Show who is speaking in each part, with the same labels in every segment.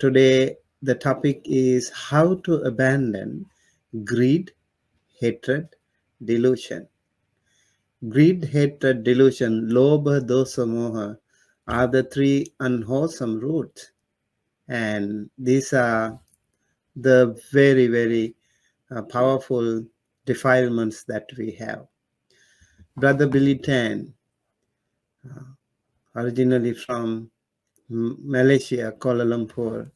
Speaker 1: Today, the topic is how to abandon greed, hatred, delusion. Greed, hatred, delusion, lobha, dosa, moha are the three unwholesome roots. And these are the very, very powerful defilements that we have. Brother Billy Tan, originally from Malaysia, Kuala Lumpur,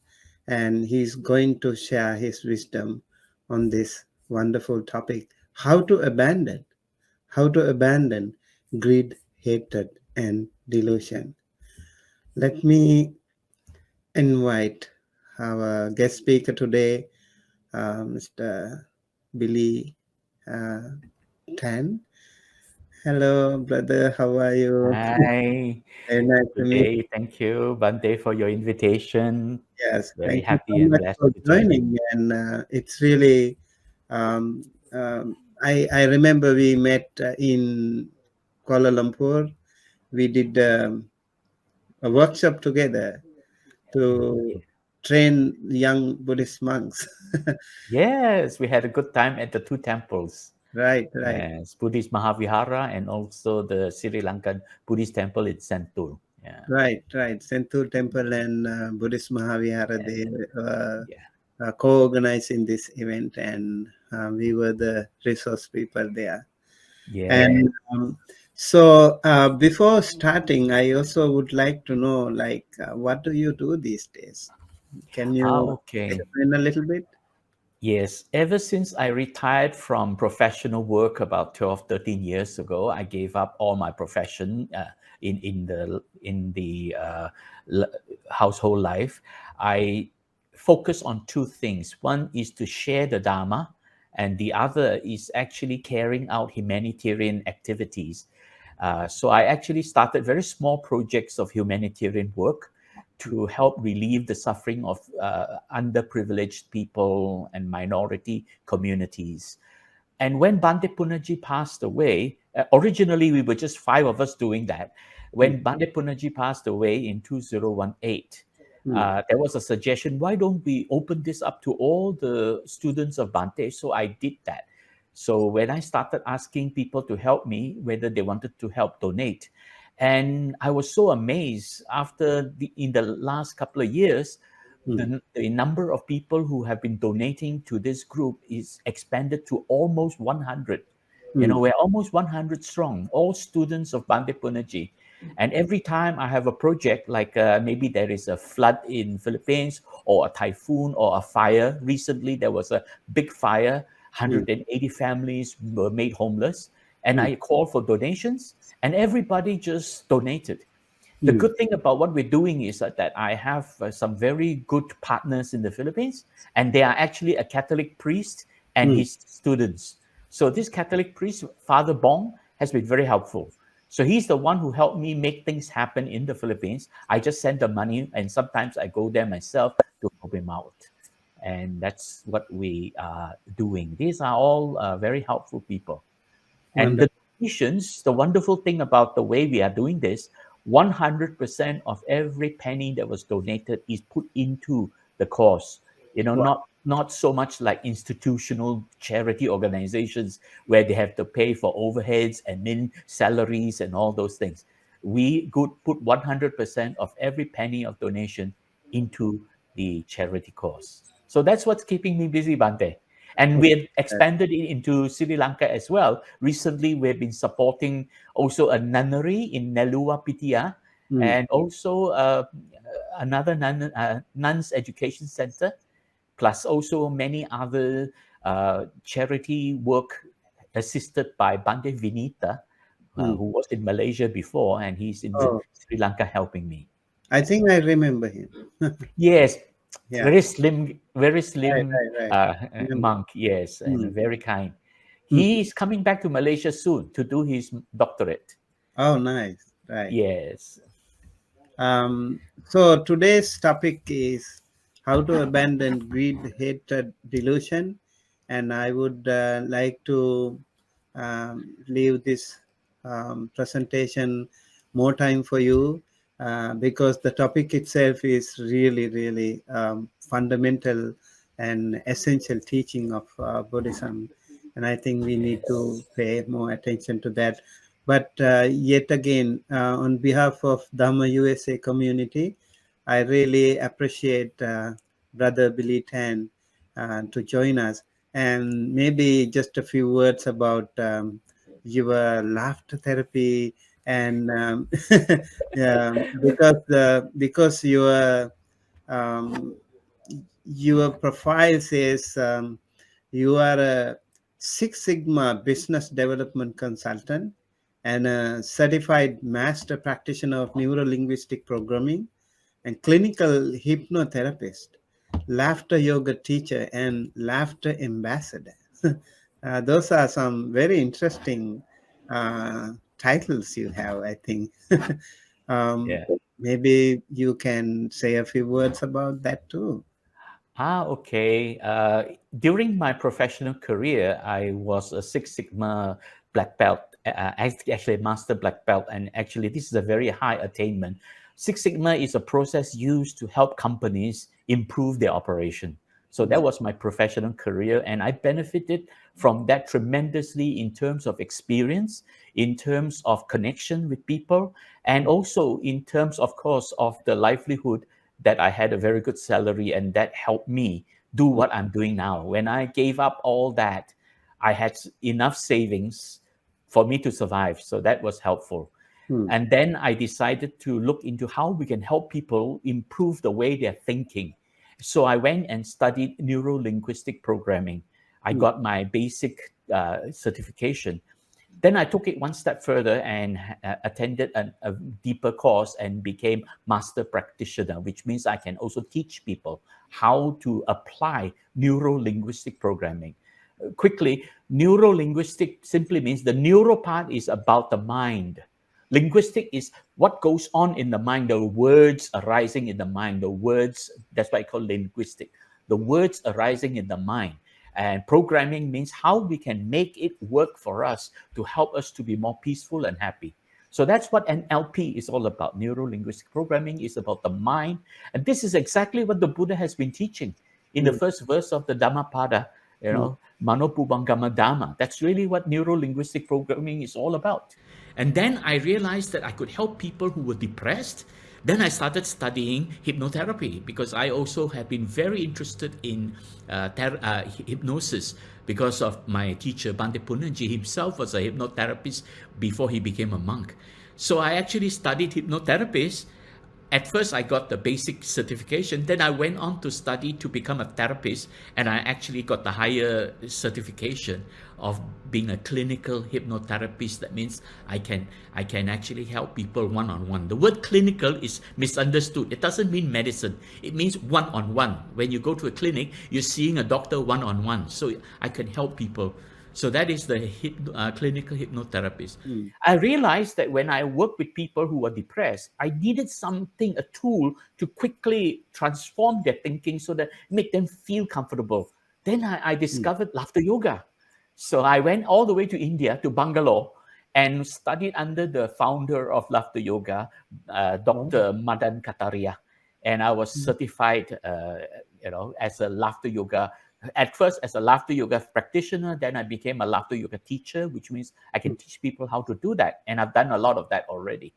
Speaker 1: and he's going to share his wisdom on this wonderful topic, how to abandon greed, hatred, and delusion. Let me invite our guest speaker today, Mr. Billy Tan. Hello, brother. How are you?
Speaker 2: Hi,
Speaker 1: Very nice to
Speaker 2: good
Speaker 1: meet
Speaker 2: day. Thank you, Bhante, for your invitation.
Speaker 1: you. Yes,
Speaker 2: Very
Speaker 1: thank you so
Speaker 2: happy and
Speaker 1: much
Speaker 2: blessed
Speaker 1: for
Speaker 2: to join in.
Speaker 1: joining. And it's really, um, I remember we met in Kuala Lumpur. We did a workshop together to
Speaker 2: Yeah.
Speaker 1: train young Buddhist monks.
Speaker 2: Yes, we had a good time at the two temples.
Speaker 1: Right, right.
Speaker 2: Yes, Buddhist Mahavihara and also the Sri Lankan Buddhist temple in Sentul. Yeah,
Speaker 1: Right, right. Senthur Temple and Buddhist Mahavihara,
Speaker 2: and
Speaker 1: they
Speaker 2: yeah,
Speaker 1: co-organizing this event, and we were the resource people there.
Speaker 2: yeah.
Speaker 1: And so, before starting, I also would like to know, like, what do you do these days? Can you
Speaker 2: Okay.
Speaker 1: explain a little bit?
Speaker 2: Yes, ever since I retired from professional work about 12, 13 years ago, I gave up all my profession in the l- household life. I focus on two things. One is to share the Dharma, and the other is actually carrying out humanitarian activities. So I actually started very small projects of humanitarian work to help relieve the suffering of underprivileged people and minority communities. And when Bhante Punaji passed away, originally we were just five of us doing that.
Speaker 1: Mm,
Speaker 2: When Bhante Punaji passed away in 2018,
Speaker 1: mm,
Speaker 2: there was a suggestion, why don't we open this up to all the students of Bhante? So I did that. So when I started asking people to help me, whether they wanted to help donate, and I was so amazed after in the last couple of years,
Speaker 1: mm,
Speaker 2: the number of people who have been donating to this group is expanded to almost 100. You know,
Speaker 1: mm,
Speaker 2: we're almost 100 strong, all students of Bhante Punaji. And every time I have a project, like maybe there is a flood in Philippines or a typhoon or a fire. Recently, there was a big fire.
Speaker 1: mm,
Speaker 2: 180 families were made homeless. And
Speaker 1: mm,
Speaker 2: I called for donations, and everybody just donated. The
Speaker 1: mm,
Speaker 2: good thing about what we're doing is that I have some very good partners in the Philippines, and they are actually a Catholic priest and
Speaker 1: mm,
Speaker 2: his students. So this Catholic priest, Father Bong, has been very helpful. So he's the one who helped me make things happen in the Philippines. I just send the money, and sometimes I go there myself to help him out. And that's what we are doing. These are all very helpful people. And the
Speaker 1: wonderful.
Speaker 2: donations, the wonderful thing about the way we are doing this, 100% of every penny that was donated is put into the cause. You know,
Speaker 1: Wow.
Speaker 2: not so much like institutional charity organizations where they have to pay for overheads, admin salaries, and all those things. We could put 100% of every penny of donation into the charity cause. So that's what's keeping me busy, Bante. And we have expanded it into Sri Lanka as well. Recently, we've been supporting also a nunnery in Nelua Pitia,
Speaker 1: Mm,
Speaker 2: and also another nuns education center, plus also many other charity work assisted by Bande Vinita,
Speaker 1: mm.
Speaker 2: who was in Malaysia before, and he's in
Speaker 1: Oh,
Speaker 2: Sri Lanka helping me.
Speaker 1: I think I remember him.
Speaker 2: Yes,
Speaker 1: Yeah.
Speaker 2: very
Speaker 1: Right,
Speaker 2: slim
Speaker 1: right, right. Remember.
Speaker 2: monk. Yes, and
Speaker 1: Mm,
Speaker 2: very kind.
Speaker 1: mm.
Speaker 2: He is coming back to Malaysia soon to do his doctorate.
Speaker 1: Oh, nice. Right.
Speaker 2: Yes.
Speaker 1: So today's topic is how to abandon greed, hatred, delusion, and I would like to leave this presentation more time for you. because the topic itself is really, really fundamental and essential teaching of Buddhism. And I think we need to pay more attention to that. But yet again, on behalf of Dhamma USA community, I really appreciate Brother Billy Tan to join us. And maybe just a few words about your laughter therapy and because um, your profile says you are a Six Sigma business development consultant and a certified master practitioner of neuro linguistic programming and clinical hypnotherapist, laughter yoga teacher, and laughter ambassador. Those are some very interesting titles you have, I think. um,
Speaker 2: Yeah.
Speaker 1: Maybe you can say a few words about that too.
Speaker 2: Okay. During my professional career, I was a Six Sigma black belt, actually a master black belt, and actually this is a very high attainment. Six Sigma is a process used to help companies improve their operation. So that was my professional career, and I benefited from that tremendously in terms of experience, in terms of connection with people, and also in terms, of course, of the livelihood that I had a very good salary, and that helped me do what I'm doing now. When I gave up all that, I had enough savings for me to survive. So that was helpful.
Speaker 1: Hmm.
Speaker 2: And then I decided to look into how we can help people improve the way they're thinking. So I went and studied neuro linguistic programming. I
Speaker 1: Hmm.
Speaker 2: got my basic certification. Then I took it one step further and attended a deeper course and became master practitioner, which means I can also teach people how to apply neuro linguistic programming. Quickly, neuro linguistic simply means the neuro part is about the mind. Linguistic is what goes on in the mind, the words arising in the mind, the words, that's why I call linguistic, the words arising in the mind. And programming means how we can make it work for us to help us to be more peaceful and happy. So that's what NLP is all about. Neuro linguistic programming is about the mind. And this is exactly what the Buddha has been teaching in the
Speaker 1: Hmm.
Speaker 2: first verse of the Dhammapada,
Speaker 1: Hmm.
Speaker 2: Mano Pubangama Dhamma. That's really what neuro linguistic programming is all about. And then I realized that I could help people who were depressed. Then I started studying hypnotherapy because I also have been very interested in hypnosis because of my teacher, Bhante Punanji himself was a hypnotherapist before he became a monk. So I actually studied hypnotherapist. At first, I got the basic certification. Then I went on to study to become a therapist, and I actually got the higher certification of being a clinical hypnotherapist. That means I can actually help people one on one. The word clinical is misunderstood. It doesn't mean medicine. It means one on one. When you go to a clinic, you're seeing a doctor one on one. So I can help people. So that is the clinical hypnotherapist.
Speaker 1: Hmm.
Speaker 2: I realized that when I work with people who are depressed, I needed something, a tool to quickly transform their thinking so that make them feel comfortable. Then I
Speaker 1: Hmm.
Speaker 2: discovered laughter yoga. So I went all the way to India, to Bangalore, and studied under the founder of laughter yoga,
Speaker 1: Oh.
Speaker 2: Dr. Madan Kataria. And I was
Speaker 1: Hmm.
Speaker 2: certified, as a laughter yoga at first as a laughter yoga practitioner. Then I became a laughter yoga teacher, which means I can teach people how to do that, and I've done a lot of that already.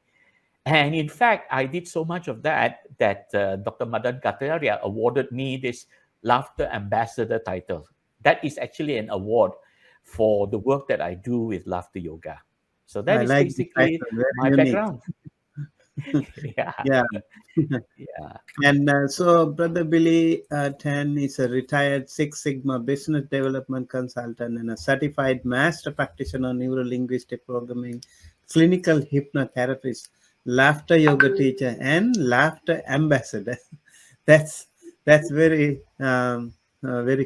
Speaker 2: And in fact, I did so much of that that Dr. Madan Kataria awarded me this laughter ambassador title. That is actually an award for the work that I do with laughter yoga. So that
Speaker 1: I
Speaker 2: is
Speaker 1: like the
Speaker 2: basically
Speaker 1: title, very
Speaker 2: my
Speaker 1: unique.
Speaker 2: background. Yeah.
Speaker 1: Yeah.
Speaker 2: Yeah.
Speaker 1: And so, Brother Billy Tan is a retired Six Sigma business development consultant and a certified master practitioner neuro linguistic programming, clinical hypnotherapist, laughter yoga teacher, and laughter ambassador. that's that's very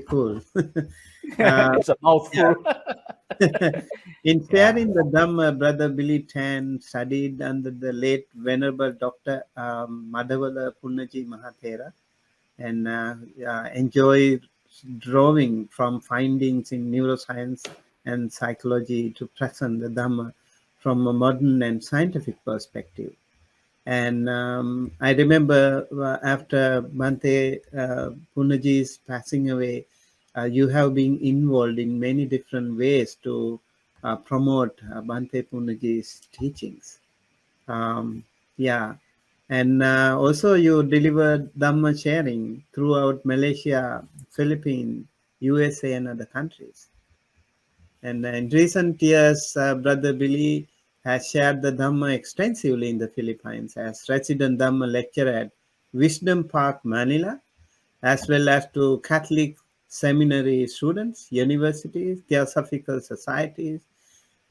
Speaker 1: cool. uh,
Speaker 2: It's a
Speaker 1: yeah.
Speaker 2: mouthful.
Speaker 1: In
Speaker 2: Yeah.
Speaker 1: sharing the Dhamma, Brother Billy Tan studied under the late Venerable Dr. Madhavala Punnaji Mahathera and enjoy drawing from findings in neuroscience and psychology to present the Dhamma from a modern and scientific perspective. And I remember after Bhante Punaji's passing away, you have been involved in many different ways to promote Bhante Punaji's teachings. Um, yeah. And also you delivered Dhamma sharing throughout Malaysia, Philippines, USA, and other countries. And in recent years, Brother Billy has shared the Dhamma extensively in the Philippines as resident Dhamma lecturer at Wisdom Park, Manila, as well as to Catholic seminary students, universities, theosophical societies,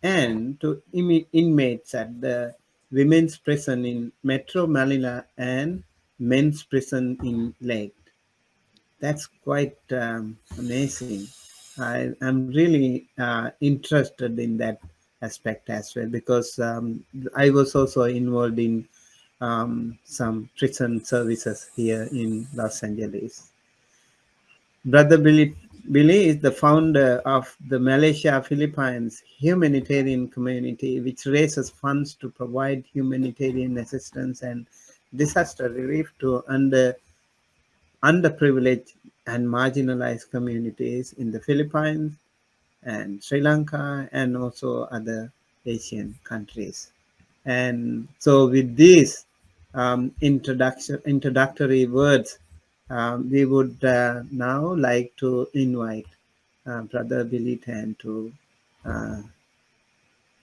Speaker 1: and to inmates at the women's prison in Metro Manila and men's prison in Lake. That's quite amazing. I'm really interested in that aspect as well because I was also involved in some prison services here in Los Angeles. Brother Billy is the founder of the Malaysia Philippines humanitarian community, which raises funds to provide humanitarian assistance and disaster relief to underprivileged and marginalized communities in the Philippines and Sri Lanka and also other Asian countries. And so, with these introductory words, we would now like to invite Brother Billy Tan to uh,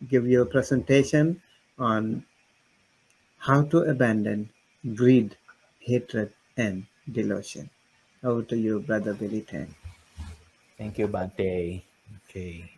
Speaker 1: give you a presentation on how to abandon greed, hatred, and delusion. Over to you, Brother Billy Tan.
Speaker 2: Thank you, Bante. Okay.